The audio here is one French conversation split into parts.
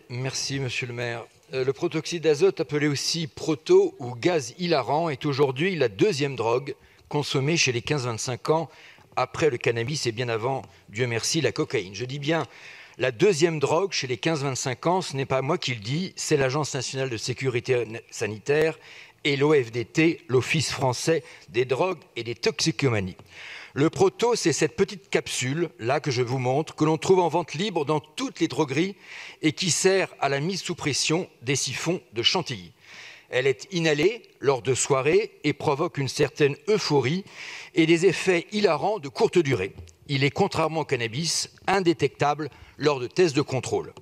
Merci, monsieur le maire. Le protoxyde d'azote, appelé aussi proto ou gaz hilarant, est aujourd'hui la deuxième drogue consommée chez les 15-25 ans, après le cannabis et bien avant, Dieu merci, la cocaïne. Je dis bien la deuxième drogue chez les 15-25 ans, ce n'est pas moi qui le dis, c'est l'Agence nationale de sécurité sanitaire et l'OFDT, l'Office français des drogues et des toxicomanies. Le proto, c'est cette petite capsule, là que je vous montre, que l'on trouve en vente libre dans toutes les drogueries et qui sert à la mise sous pression des siphons de Chantilly. Elle est inhalée lors de soirées et provoque une certaine euphorie et des effets hilarants de courte durée. Il est, contrairement au cannabis, indétectable lors de tests de contrôle.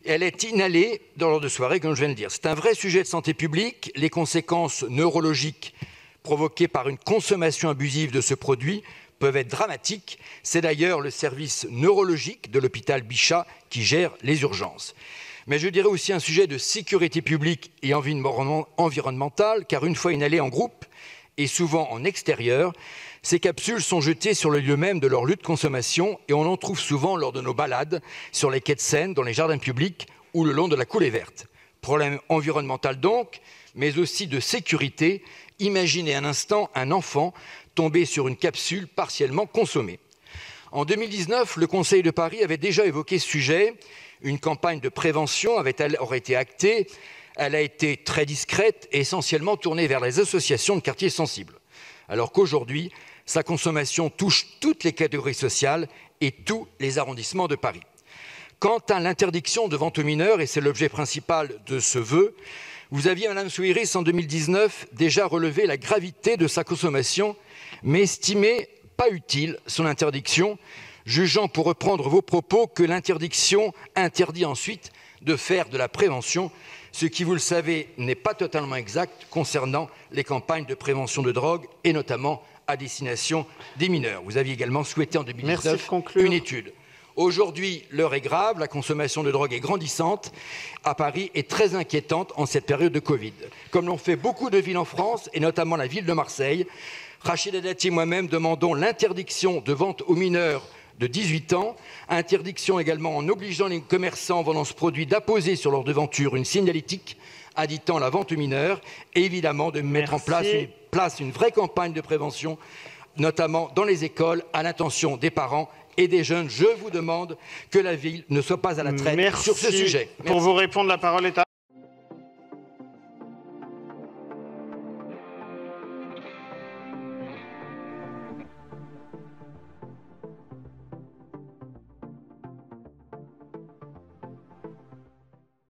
Elle est inhalée lors de soirées, comme je viens de le dire. C'est un vrai sujet de santé publique. Les conséquences neurologiques provoquées par une consommation abusive de ce produit peuvent être dramatiques. C'est d'ailleurs le service neurologique de l'hôpital Bichat qui gère les urgences. Mais je dirais aussi un sujet de sécurité publique et environnementale, car une fois inhalées en groupe et souvent en extérieur, ces capsules sont jetées sur le lieu même de leur lieu de consommation et on en trouve souvent lors de nos balades sur les quais de Seine, dans les jardins publics ou le long de la coulée verte. Problème environnemental donc, mais aussi de sécurité. Imaginez un instant un enfant tombé sur une capsule partiellement consommée. En 2019, le Conseil de Paris avait déjà évoqué ce sujet. Une campagne de prévention aurait été actée. Elle a été très discrète et essentiellement tournée vers les associations de quartiers sensibles. Alors qu'aujourd'hui, sa consommation touche toutes les catégories sociales et tous les arrondissements de Paris. Quant à l'interdiction de vente aux mineurs, et c'est l'objet principal de ce vœu, vous aviez, Madame Souyris, en 2019, déjà relevé la gravité de sa consommation, mais estimé pas utile son interdiction, jugeant, pour reprendre vos propos, que l'interdiction interdit ensuite de faire de la prévention, ce qui, vous le savez, n'est pas totalement exact concernant les campagnes de prévention de drogue et notamment à destination des mineurs. Vous aviez également souhaité en 2019 une étude. Aujourd'hui, l'heure est grave, la consommation de drogue est grandissante à Paris et très inquiétante en cette période de Covid. Comme l'ont fait beaucoup de villes en France, et notamment la ville de Marseille, Rachida Dati et moi-même demandons l'interdiction de vente aux mineurs de 18 ans, interdiction également en obligeant les commerçants vendant ce produit d'apposer sur leur devanture une signalétique indiquant la vente aux mineurs, et évidemment de mettre en place une vraie campagne de prévention, notamment dans les écoles, à l'intention des parents et des jeunes. Je vous demande que la ville ne soit pas à la traîne sur ce sujet. Merci. Pour vous répondre, la parole est à